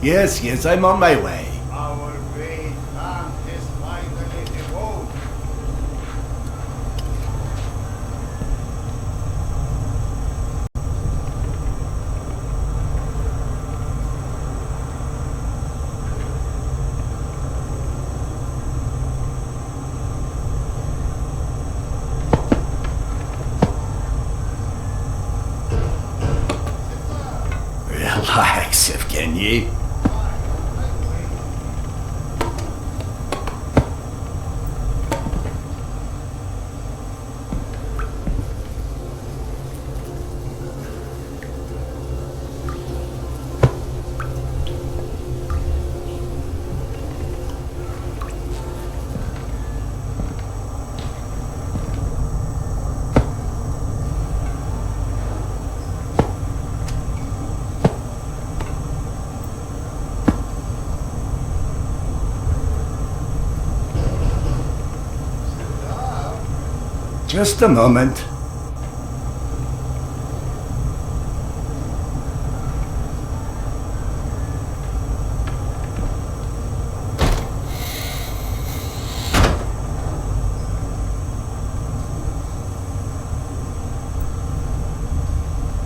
Yes, I'm on my way. Our great man has finally evolved. Relax, SLKN. Just a moment.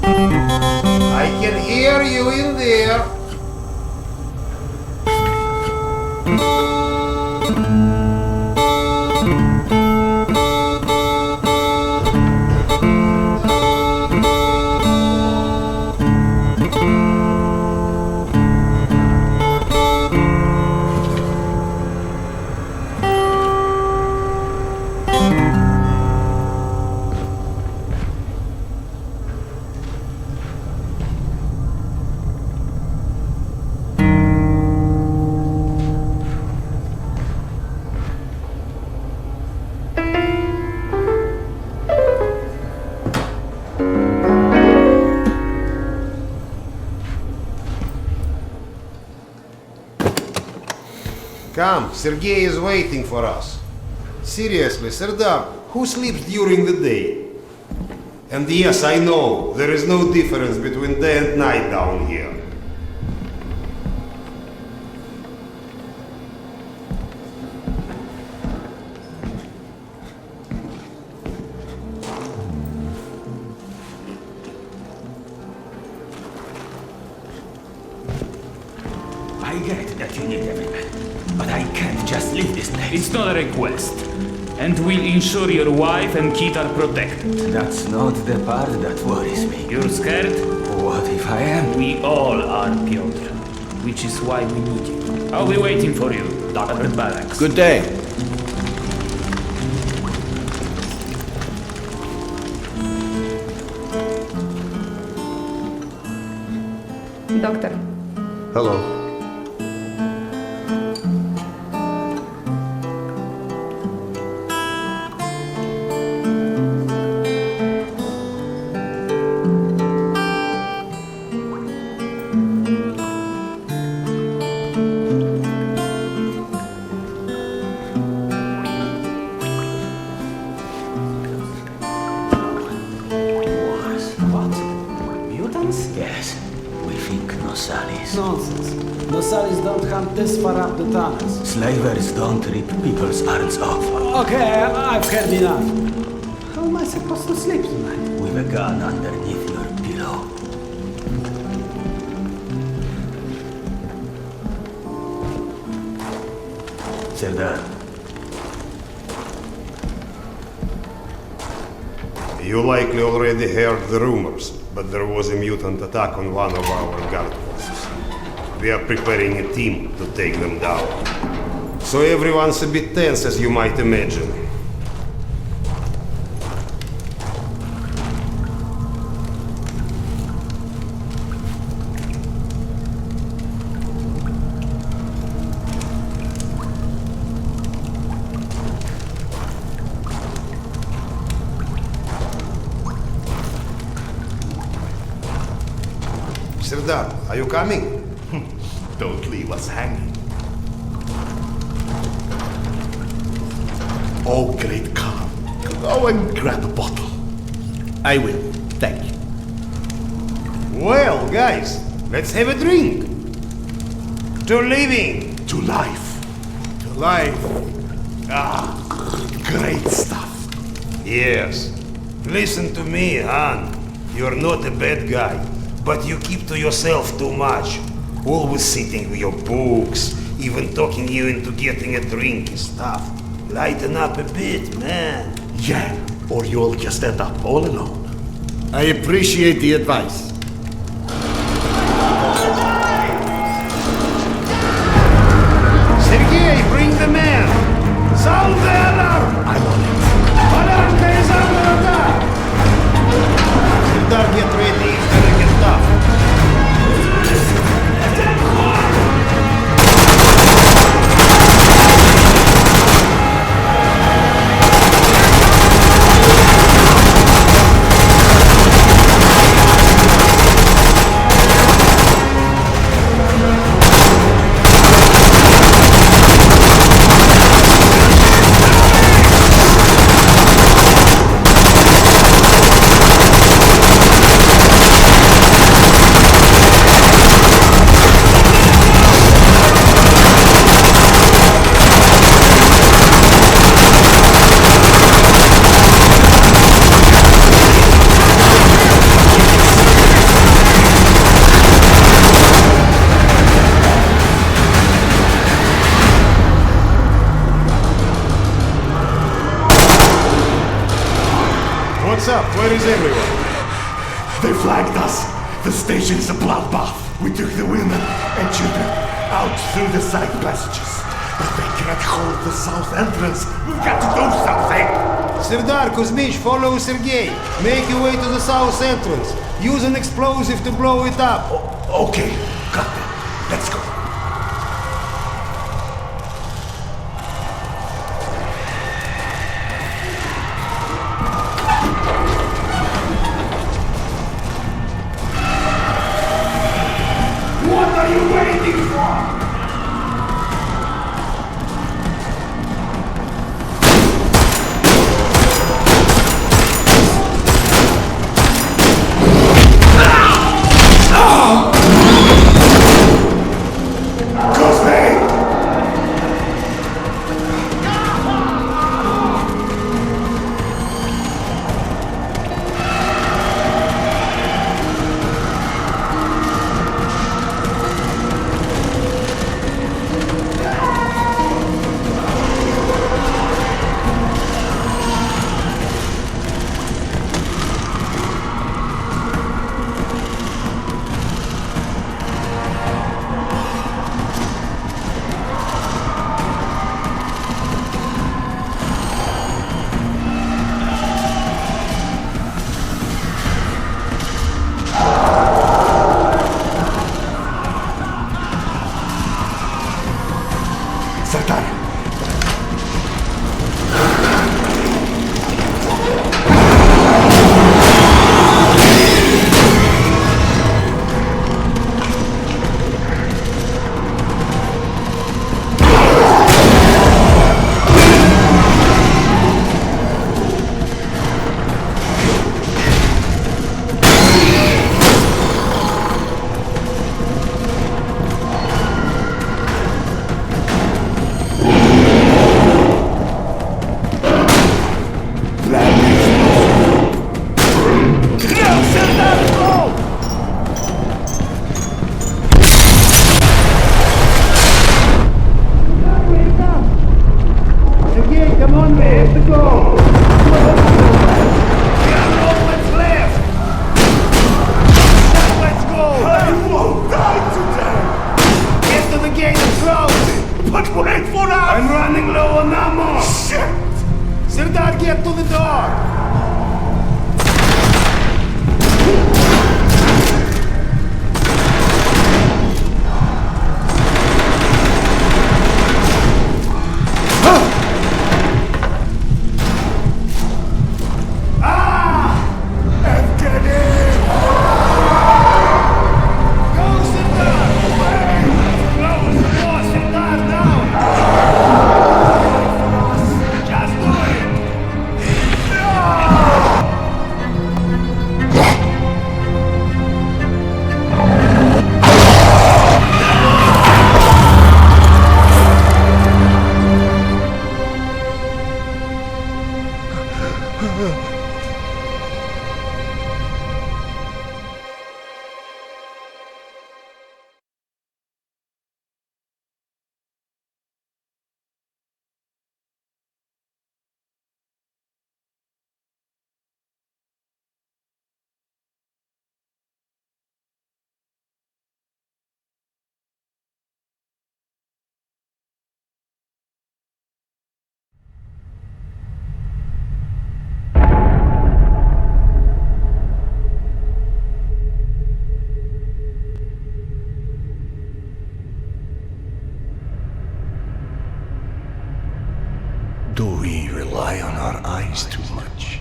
I can hear you in there. Come, Sergei is waiting for us. Seriously, Serdar, who sleeps during the day? And yes, I know, there is no difference between day and night down here. I get that you need everything, but I can't just leave this place. It's not a request. And we'll ensure your wife and kid are protected. That's not the part that worries me. You're scared? What if I am? We all are, Piotr. Which is why we need you. I'll be waiting for you, Dr. Barracks. Good day. Doctor, Hello. Yes, we think Nosalis. Nonsense. Nosalis don't hunt this far up the tunnels. Slavers don't rip people's arms off. Okay, I've heard enough. How am I supposed to sleep tonight? With a gun underneath your pillow. Serdar, You likely already heard the rumors, but there was a mutant attack on one of our guard forces. We are preparing a team to take them down. So everyone's a bit tense, as you might imagine. Serdar, are you coming? Don't leave us hanging. Oh, great Khan, go and grab a bottle. I will, thank you. Well, guys, let's have a drink. To living. To life. To life. Ah, great stuff. Yes. Listen to me, Han. You're not a bad guy, but you keep to yourself too much. Always sitting with your books, even talking you into getting a drink and stuff. Lighten up a bit, man. Yeah, or you'll just end up all alone. I appreciate the advice. Sergei, bring the man! Sound the alarm! I'm on it. Alarmka is under attack! Serdar, get ready, it's gonna get tough. What's up? Where is everyone? They flagged us. The station's a bloodbath. We took the women and children out through the side passages. But they can't hold the south entrance. We've got to do something. Serdar, Kuzmich, follow Sergei. Make your way to the south entrance. Use an explosive to blow it up. Okay, got that. Let's go. What are you waiting for? Serdar. I'm running low on ammo! Shit! Serdar, get to the door! Ah! Do we rely on our eyes too much?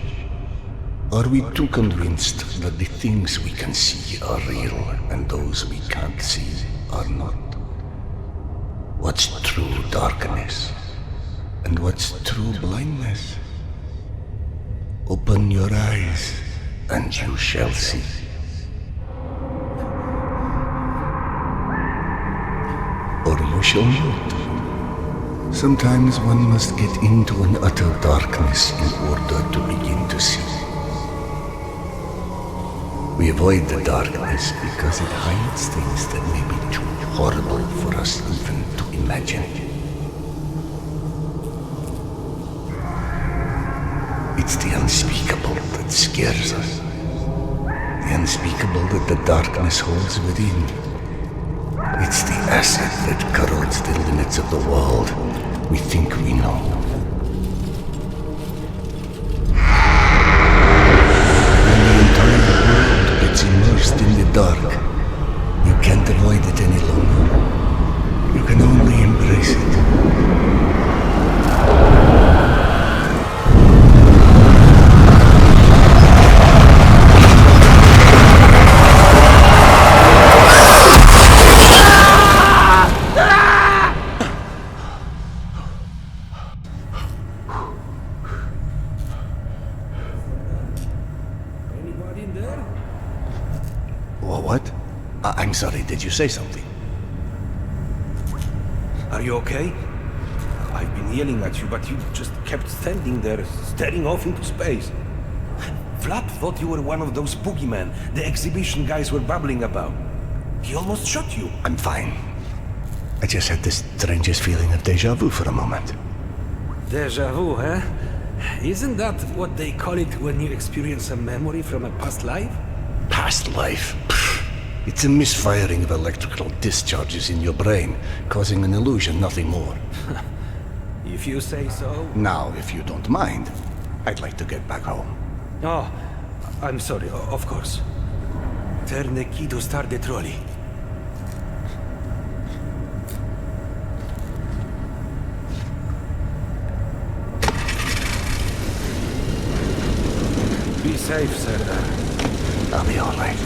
Are we too convinced that the things we can see are real and those we can't see are not? What's true darkness and what's true blindness? Open your eyes and you shall see. Or you shall not. Sometimes one must get into an utter darkness in order to begin to see. We avoid the darkness because it hides things that may be too horrible for us even to imagine. It's the unspeakable that scares us. The unspeakable that the darkness holds within. It's the acid that corrodes the limits of the world we think we know. When the entire world gets immersed in the dark, you can't avoid it any longer. You can only embrace it. What? I'm sorry, did you say something? Are you okay? I've been yelling at you, but you just kept standing there, staring off into space. Flap thought you were one of those boogeymen the exhibition guys were babbling about. He almost shot you. I'm fine. I just had this strangest feeling of deja vu for a moment. Deja vu, huh? Isn't that what they call it when you experience a memory from a past life? Past life? Pfft. It's a misfiring of electrical discharges in your brain, causing an illusion, nothing more. If you say so. Now, if you don't mind, I'd like to get back home. Oh, I'm sorry, of course. Turn the key to start the trolley. Be safe, Serdar. I'll be all right.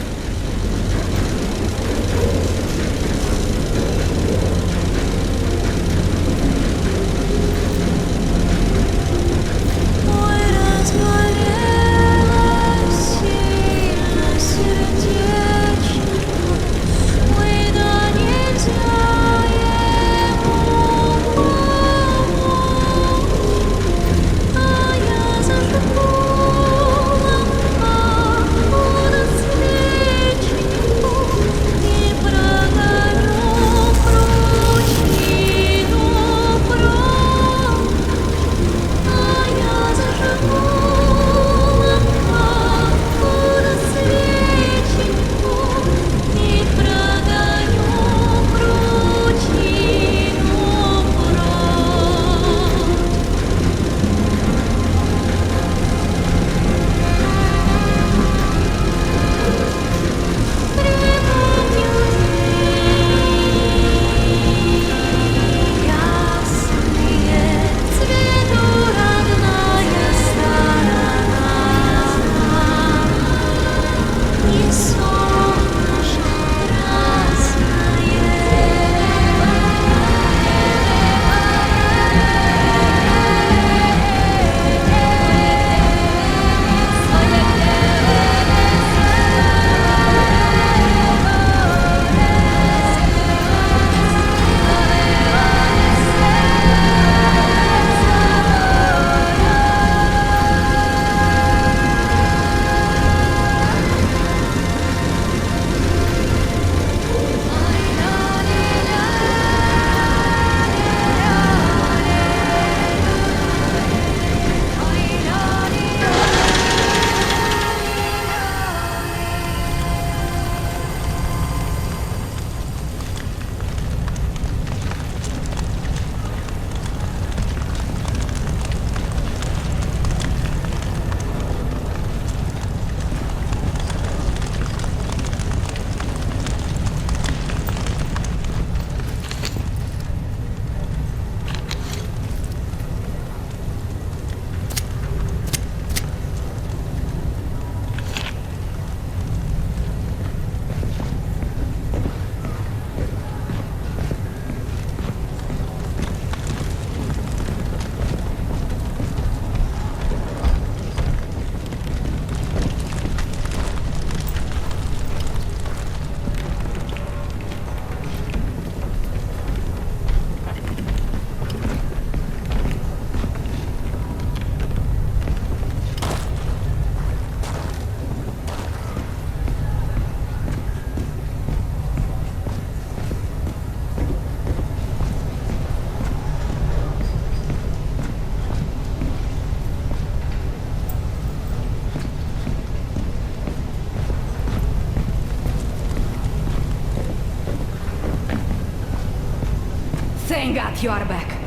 you are back.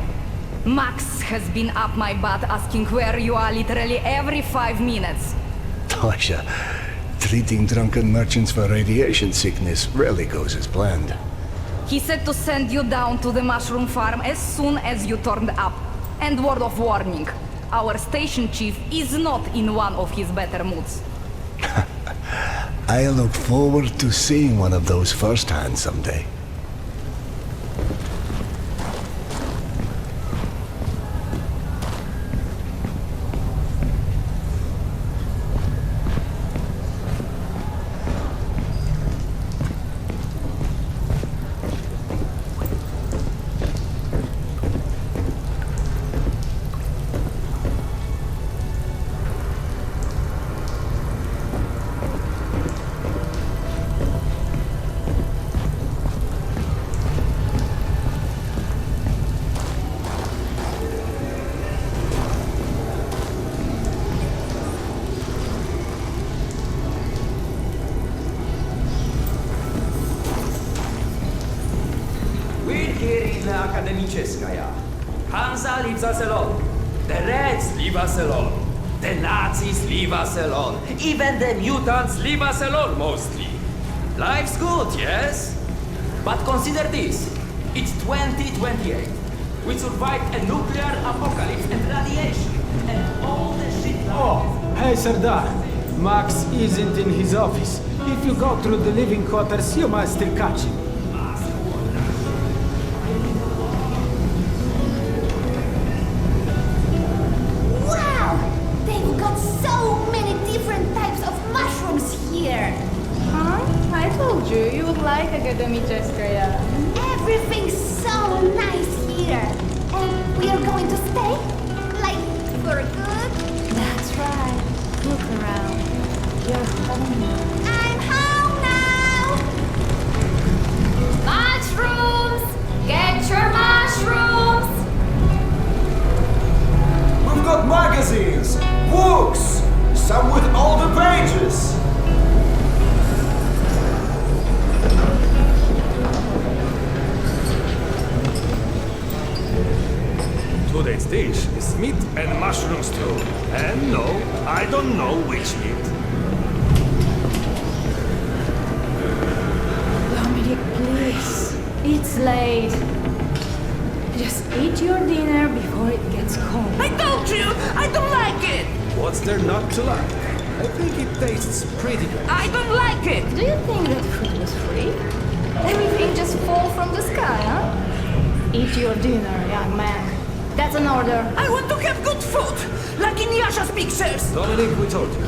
Max has been up my butt asking where you are literally every 5 minutes. Tasha, treating drunken merchants for radiation sickness rarely goes as planned. He said to send you down to the mushroom farm as soon as you turned up. And word of warning, our station chief is not in one of his better moods. I look forward to seeing one of those firsthand someday. Akademiczeskaya. Hansa leaves us alone. The Reds leave us alone. The Nazis leave us alone. Even the mutants leave us alone, mostly. Life's good, yes? But consider this. It's 2028. We survived a nuclear apocalypse and radiation. And all the shit... Oh, hey Sardar. Max isn't in his office. If you go through the living quarters, you might still catch him. You would like Akademiczeskaya. Everything's so nice here. And we are going to stay? Like, for good? That's right. Look around. You're home now. I'm home now! Mushrooms! Get your mushrooms! We've got magazines, books, some with all the pages. Today's dish is meat and mushroom stew. And no, I don't know which meat. Dominic, please. It's late. Just eat your dinner before it gets cold. I told you! I don't like it! What's there not to like? I think it tastes pretty good. I don't like it! Do you think that food was free? Everything just fall from the sky, huh? Eat your dinner, young man. That's an order. I want to have good food! Like in Yasha's pictures! Dominic, we told you.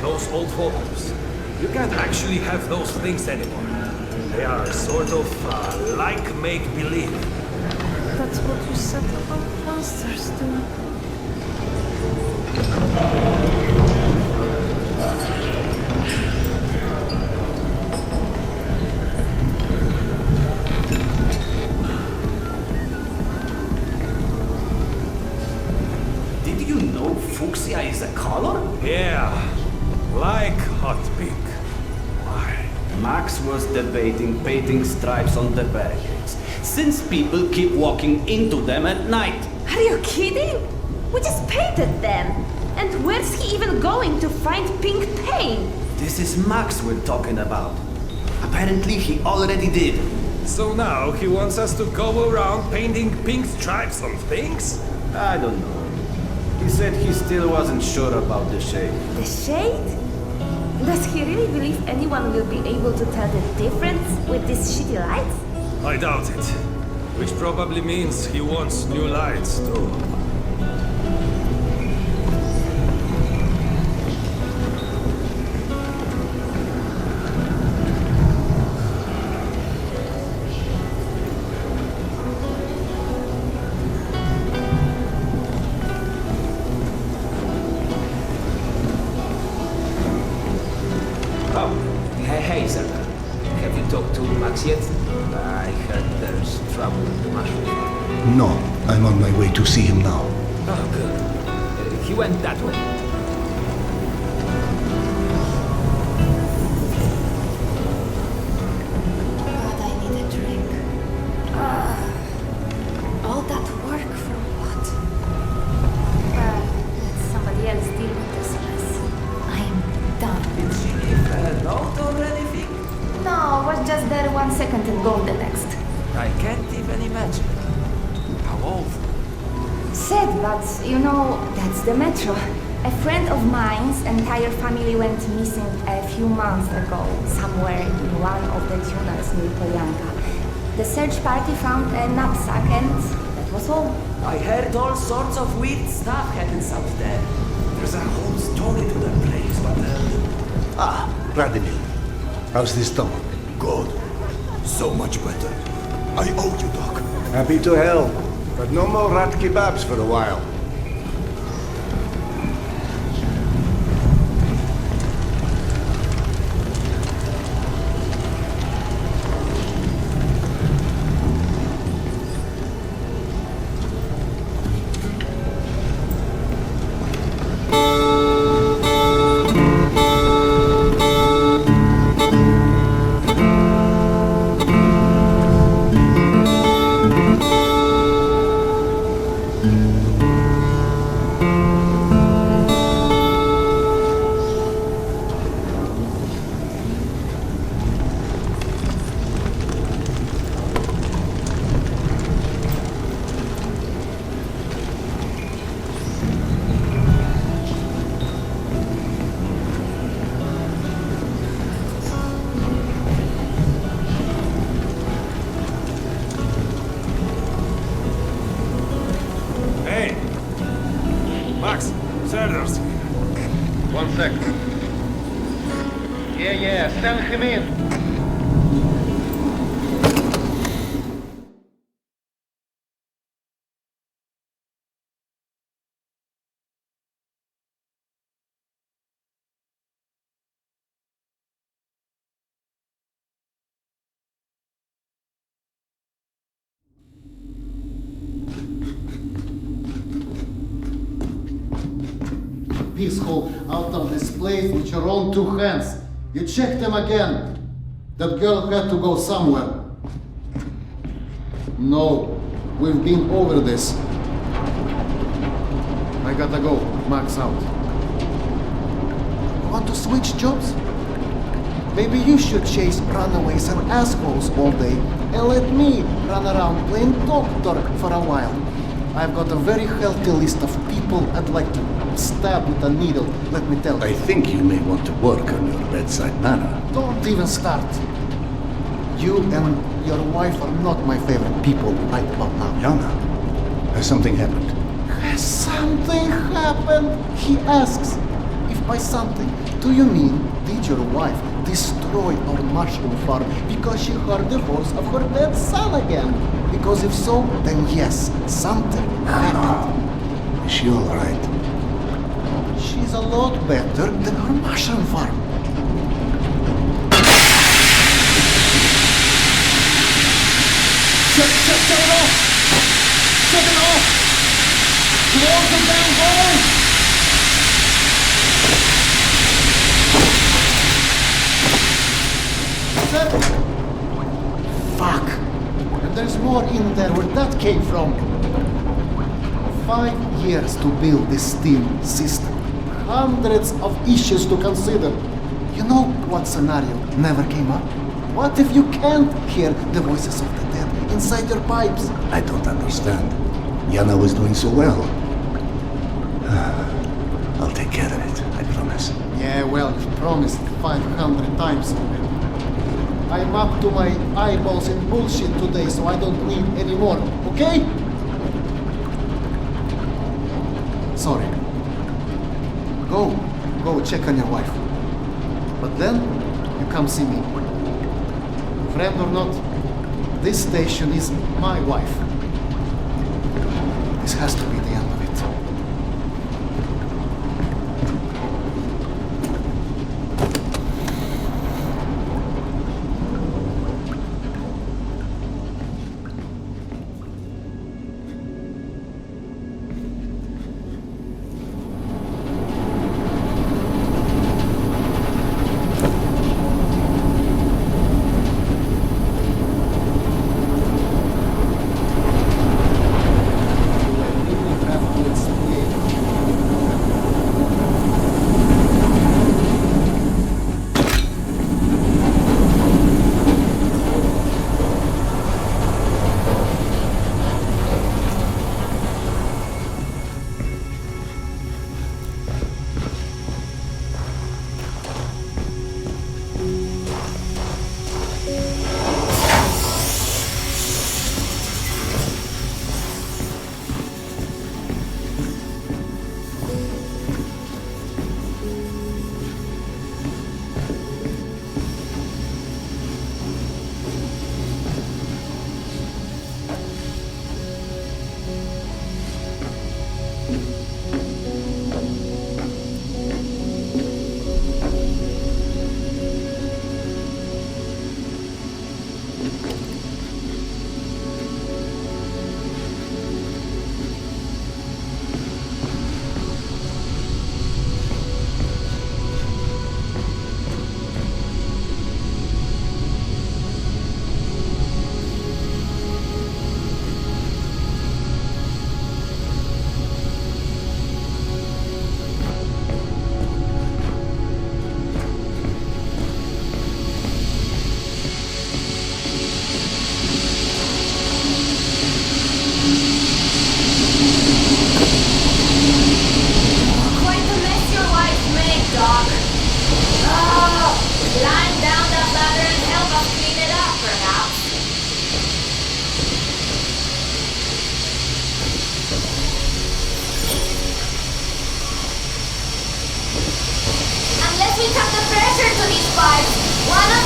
Those old photos. You can't actually have those things anymore. They are sort of like make-believe. That's what you said about monsters, too. Fuchsia is a color? Yeah, like hot pink. Why? Max was debating painting stripes on the barricades, since people keep walking into them at night. Are you kidding? We just painted them. And where's he even going to find pink paint? This is Max we're talking about. Apparently he already did. So now he wants us to go around painting pink stripes on things? I don't know. He said he still wasn't sure about the shade. The shade? Does he really believe anyone will be able to tell the difference with these shitty lights? I doubt it. Which probably means he wants new lights, too. Yet? I heard there's trouble with the mushroom. No, I'm on my way to see him now. Oh, good. He went that way. God, I need a drink. All second and go on the next. I can't even imagine. How old? Sad, but you know, that's the metro. A friend of mine's entire family went missing a few months ago, somewhere in one of the tunnels near Polyanka. The search party found a knapsack and that was all. I heard all sorts of weird stuff happens out there. There's a whole story to that place, but... Vladimir, how's the stomach? Good. So much better. I owe you, Doc. Happy to help, but no more rat kebabs for a while. One sec. Yeah, send him in. Peaceful out of this place with your own two hands. You checked them again. That girl had to go somewhere. No, we've been over this. I gotta go. Max out. You want to switch jobs? Maybe you should chase runaways and assholes all day and let me run around playing doctor for a while. I've got a very healthy list of people I'd like to stab with a needle, let me tell you. I think you may want to work on your bedside manner. Don't even start. You and your wife are not my favorite people right about now. Yana, has something happened? Has something happened? He asks. If by something, do you mean did your wife destroy our mushroom farm because she heard the voice of her dead son again? Because if so, then yes, something happened. Is she alright? She's a lot better than her mushroom farm. Shut it off! Shut it off! Close the damn hole! Fuck! And there's more in there where that came from. 5 years to build this steam system. Hundreds of issues to consider. You know what scenario never came up? What if you can't hear the voices of the dead inside your pipes? I don't understand. Yana was doing so well. I'll take care of it, I promise. Yeah, well, you promised 500 times already. I'm up to my eyeballs in bullshit today, so I don't need any more, okay? Sorry. Go check on your wife. But then, you come see me. Friend or not, this station is my wife. This has to be the end of it.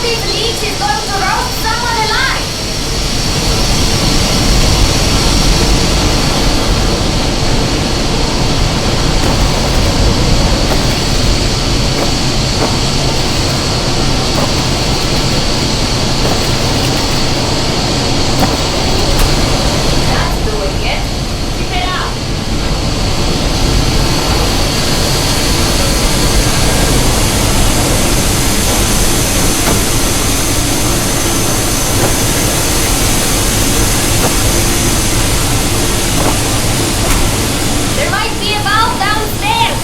these leaks is going to roast someone alive! That's doing it. Keep it up. There might be a valve downstairs.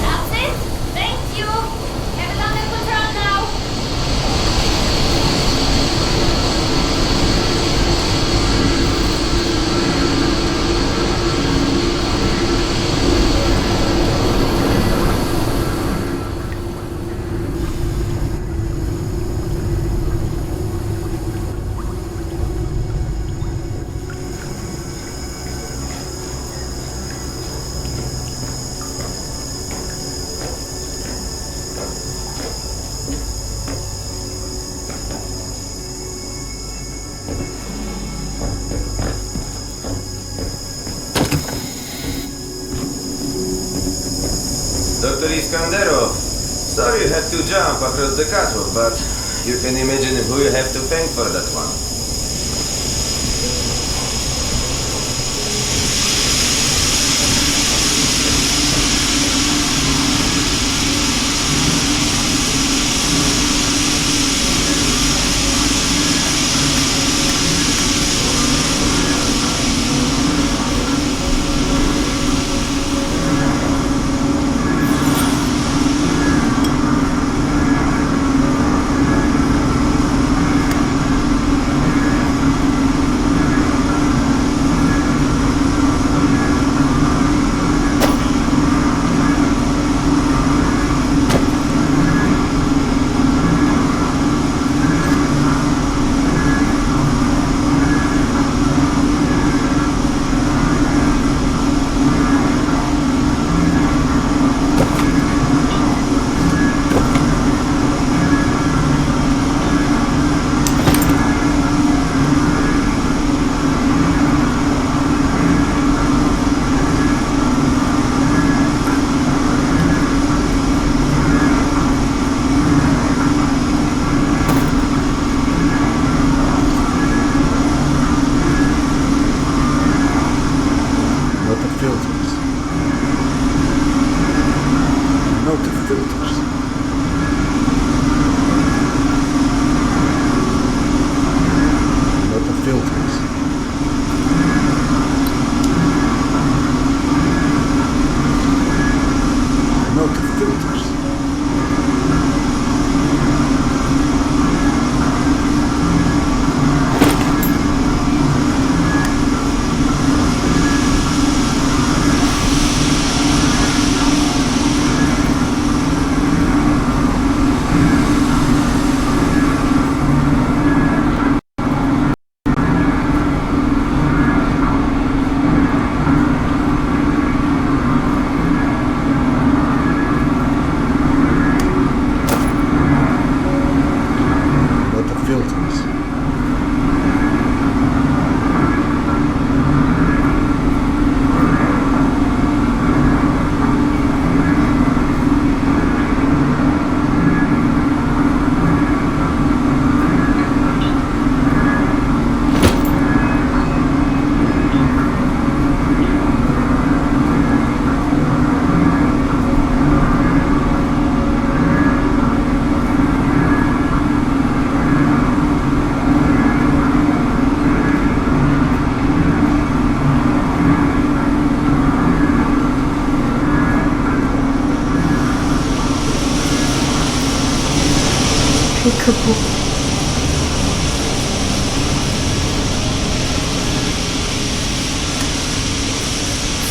That's it. Thank you. Have it under control now. Dr. Iskanderov, sorry you had to jump across the catwalk, but you can imagine who you have to thank for that one.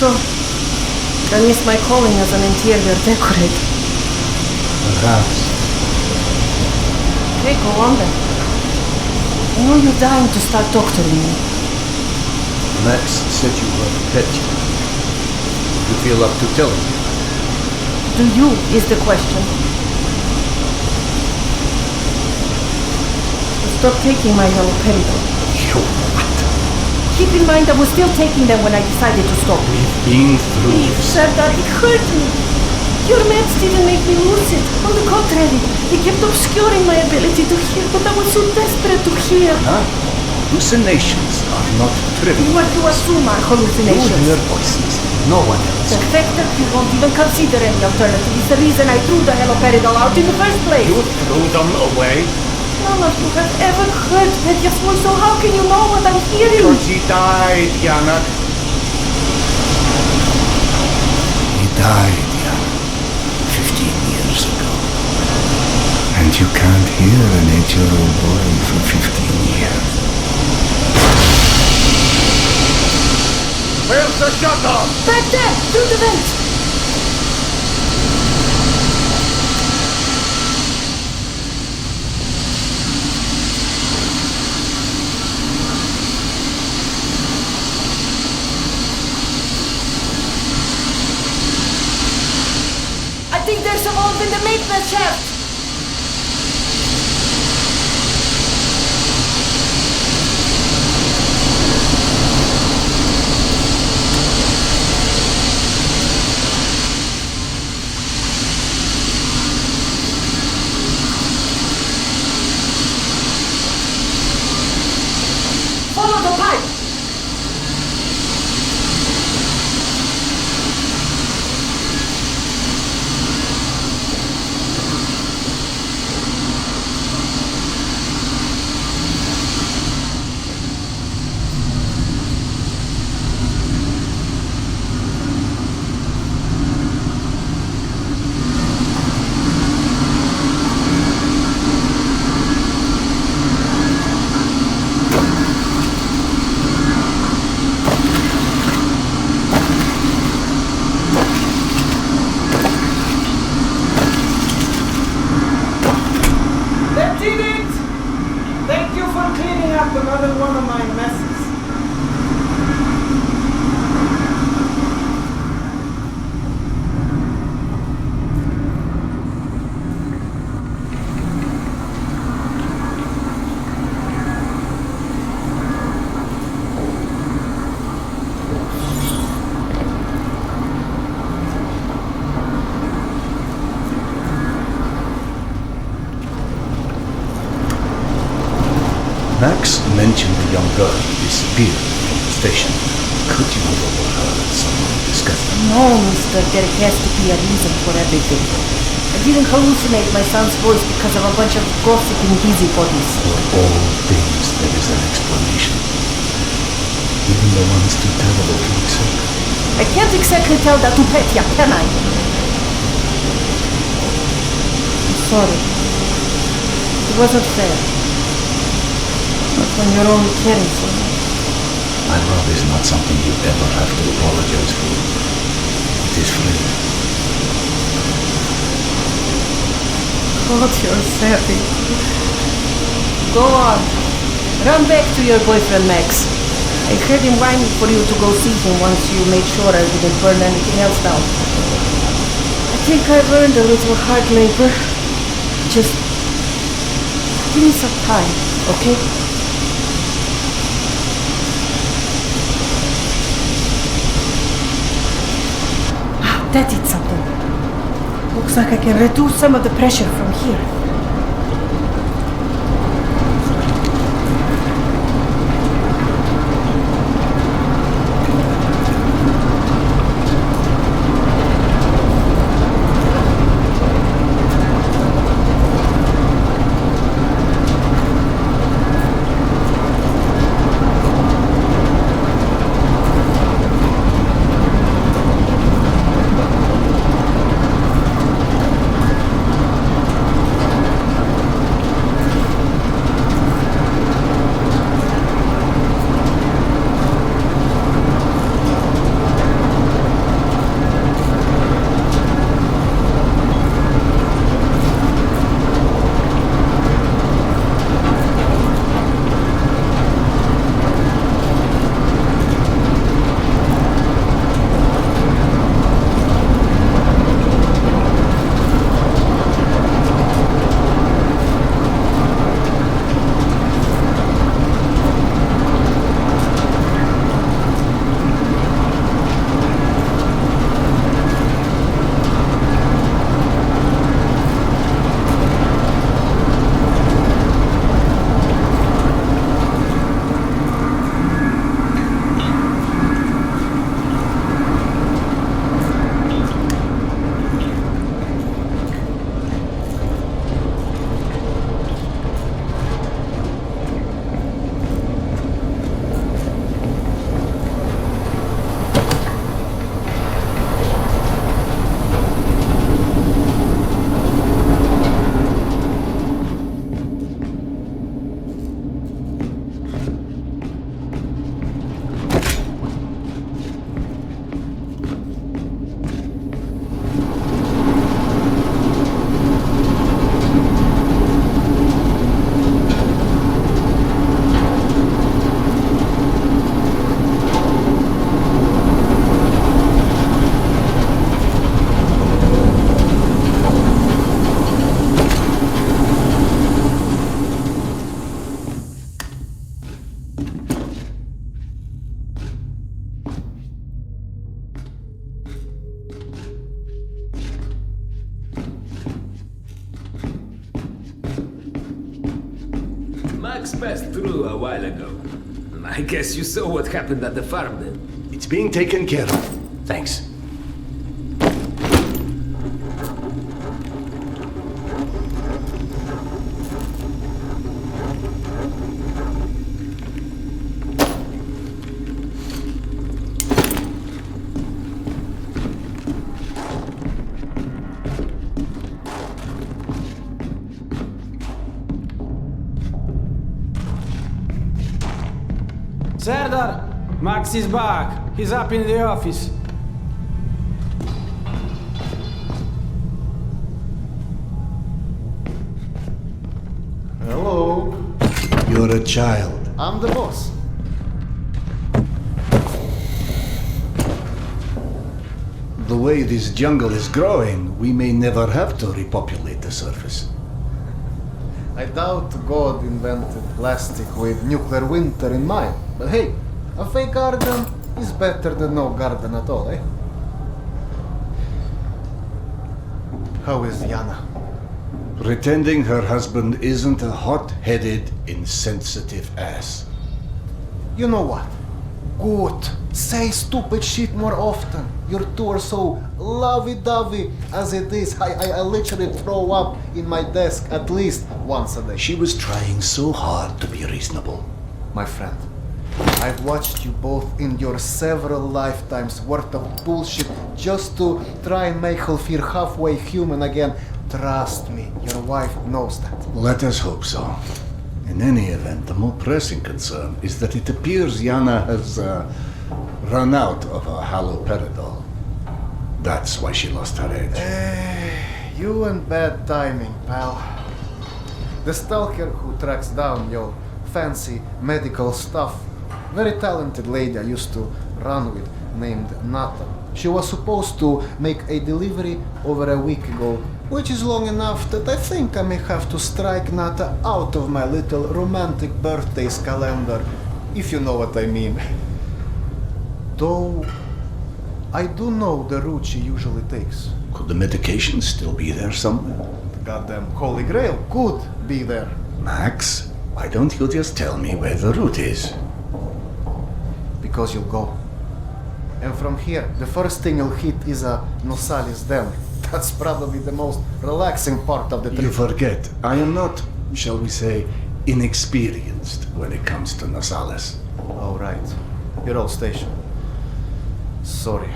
So, I missed my calling as an interior decorator. Perhaps. Okay, go on then. I know you're dying to start doctoring me. Max said you were a pet. You feel up to telling me. Do you, is the question. Stop taking my haloperidol. You what? Keep in mind I was still taking them when I decided to stop. We've been through Please, Sardar, it hurt me. Your meds didn't make me lucid. On the contrary, they kept obscuring my ability to hear, but I was so desperate to hear. Huh? Hallucinations are not trivial. What you assume are hallucinations? You hear voices. No one else. The fact that you won't even consider any alternative is the reason I threw the haloperidol out in the first place. You threw them away? None of you have ever heard Petya's voice, so how can you know what I'm hearing? Because he died, Yana. He died, Yana. 15 years ago. And you can't hear an 8-year-old boy for 15 years. Where's the shuttle? Back there, through the vent. I think there's a valve in the maintenance shaft. Follow the pipe. That did it! Thank you for cleaning up another one of my messes. Max mentioned the young girl disappeared from the station. Could you have overheard someone discuss them? No, mister, there has to be a reason for everything. I didn't hallucinate my son's voice because of a bunch of gossiping busybodies. For all things there is an explanation. Even the ones too terrible to accept. I can't exactly tell that to Petya, can I? I'm sorry. It wasn't fair. Not when you're only caring for me. My love is not something you ever have to apologize for. It is free. God, you're savage. Go on. Run back to your boyfriend, Max. I heard him whining for you to go see him once you made sure I didn't burn anything else down. I think I've earned a little hard labor. Just give me some time, okay? That did something. Looks like I can reduce some of the pressure from here. Max passed through a while ago. I guess you saw what happened at the farm then. It's being taken care of. Thanks. Serdar! Max is back. He's up in the office. Hello. You're a child. I'm the boss. The way this jungle is growing, we may never have to repopulate the surface. I doubt God invented plastic with nuclear winter in mind. But hey, a fake garden is better than no garden at all, eh? How is Yana? Pretending her husband isn't a hot-headed, insensitive ass. You know what? Good. Say stupid shit more often. Your two are so lovey-dovey as it is. I literally throw up in my desk at least once a day. She was trying so hard to be reasonable. My friend, I've watched you both endure several lifetimes worth of bullshit just to try and make her feel halfway human again. Trust me, your wife knows that. Let us hope so. In any event, the more pressing concern is that it appears Yana has run out of her haloperidol. That's why she lost her edge. You and bad timing, pal. The stalker who tracks down your fancy medical stuff, very talented lady I used to run with named Nata. She was supposed to make a delivery over a week ago, which is long enough that I think I may have to strike Nata out of my little romantic birthdays calendar, if you know what I mean. Though I do know the route she usually takes. Could the medication still be there somewhere? The goddamn Holy Grail could be there. Max, why don't you just tell me where the route is? Because you'll go. And from here, the first thing you'll hit is a Nosalis Den. That's probably the most relaxing part of the trip. You forget, I am not, shall we say, inexperienced when it comes to Nosalis. Oh, right. Your old station. Sorry.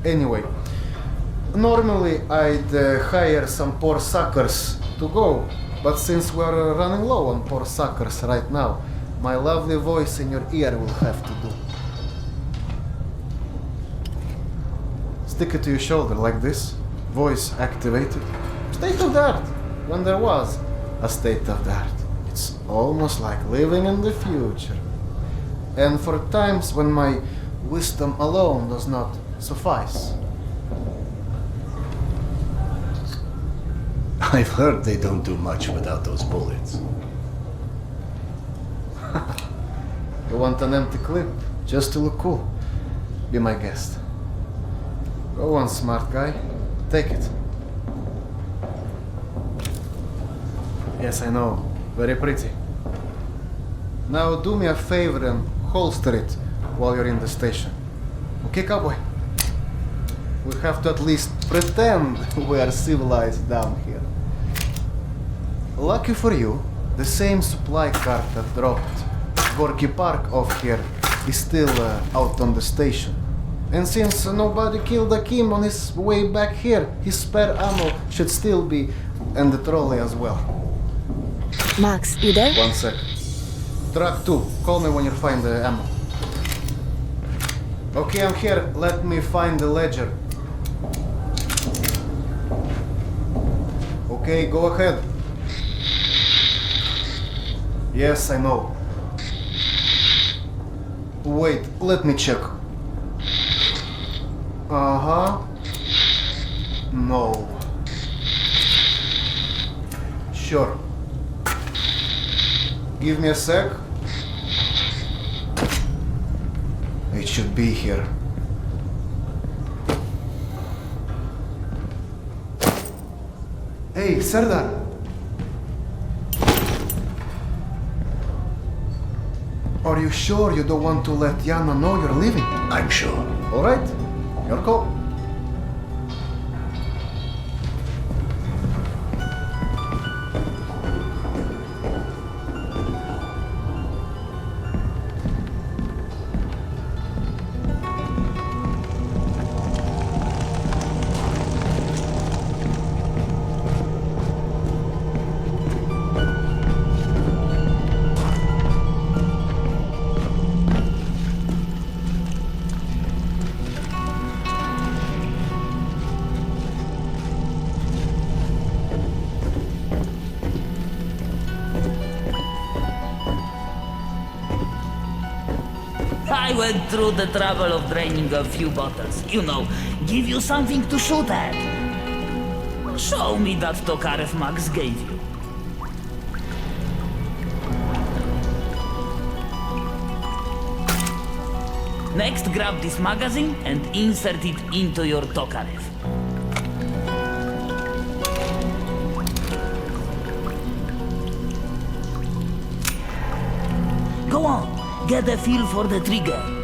Anyway, normally I'd hire some poor suckers to go, but since we're running low on poor suckers right now, my lovely voice in your ear will have to do. Stick it to your shoulder like this, voice activated. State of the art, when there was a state of the art. It's almost like living in the future. And for times when my wisdom alone does not suffice. I've heard they don't do much without those bullets. You want an empty clip, just to look cool? Be my guest. Go on, smart guy. Take it. Yes, I know. Very pretty. Now do me a favor and holster it while you're in the station. Okay, cowboy? We have to at least pretend we are civilized down here. Lucky for you, the same supply cart that dropped Gorky Park off here is still out on the station. And since nobody killed Akim on his way back here, his spare ammo should still be in the trolley as well. Max, you there? 1 sec. Truck 2, call me when you find the ammo. Okay, I'm here. Let me find the ledger. Okay, go ahead. Yes, I know. Wait, let me check. Uh-huh. No. Sure. Give me a sec. It should be here. Hey, Serdar. Are you sure you don't want to let Yana know you're leaving? I'm sure. Alright, your call. I went through the trouble of draining a few bottles. You know, give you something to shoot at. Show me that Tokarev Max gave you. Next, grab this magazine and insert it into your Tokarev. Go on, get a feel for the trigger.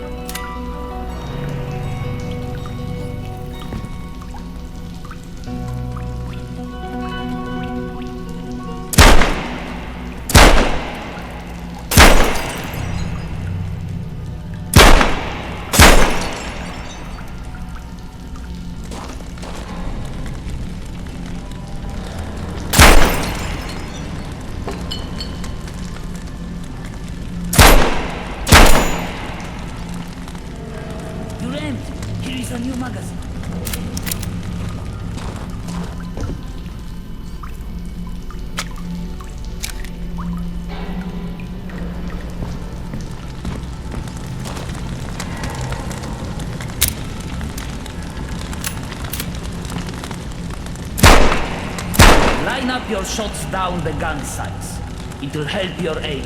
Here is a new magazine. Line up your shots down the gun sights. It will help your aim.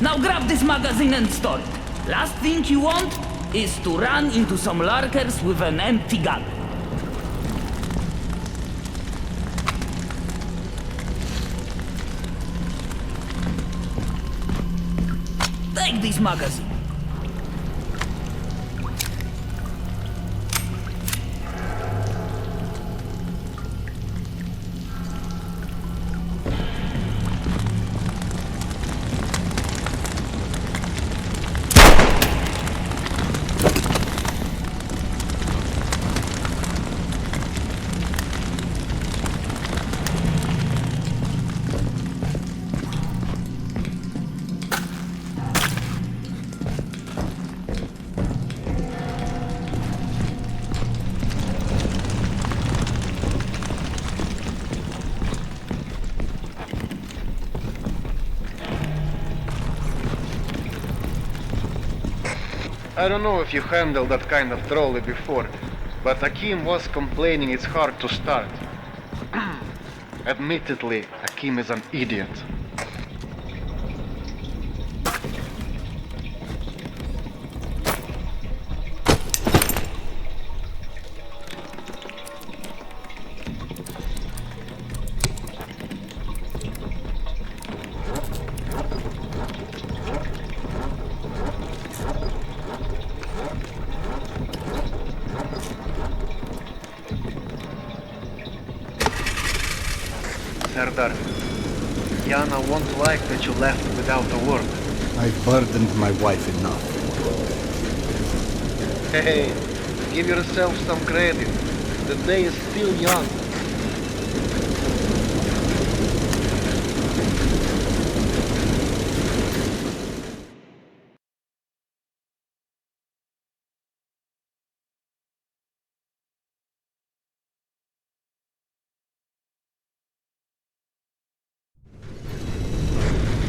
Now grab this magazine and store it. Last thing you want is to run into some lurkers with an empty gun. Take this magazine. I don't know if you handled that kind of trolley before, but Akim was complaining it's hard to start. Admittedly, Akim is an idiot. Serdar, Yana won't like that you left without a word. I've burdened my wife enough. Hey, give yourself some credit. The day is still young.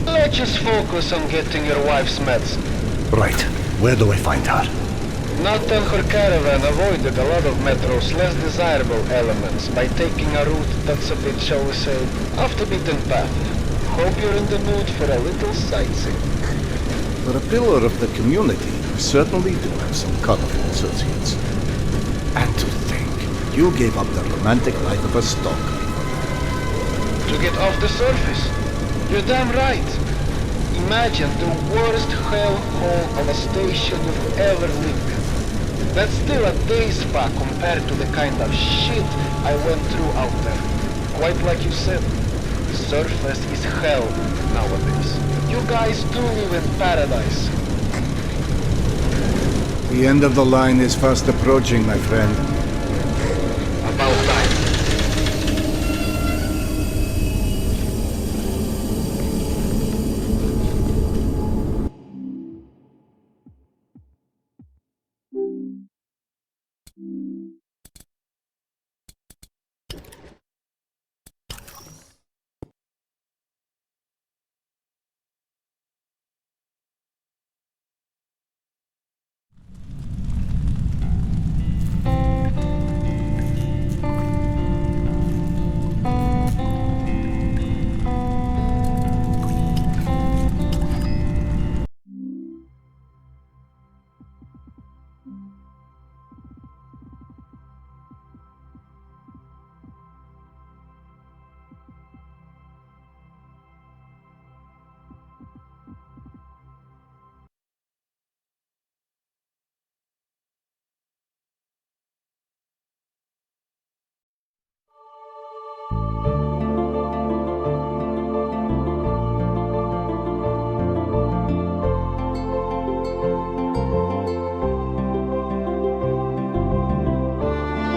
Let's just focus on getting your wife's meds. Right. Where do I find her? Not and her caravan avoided a lot of Metro's less desirable elements by taking a route that's a bit, shall we say, off the beaten path. Hope you're in the mood for a little sightseeing. For a pillar of the community, you certainly do have some colorful associates. And to think, you gave up the romantic life of a stalker. To get off the surface? You're damn right. Imagine the worst hellhole of a station you've ever lived in. That's still a day spa compared to the kind of shit I went through out there. Quite like you said, the surface is hell nowadays. You guys do live in paradise. The end of the line is fast approaching, my friend.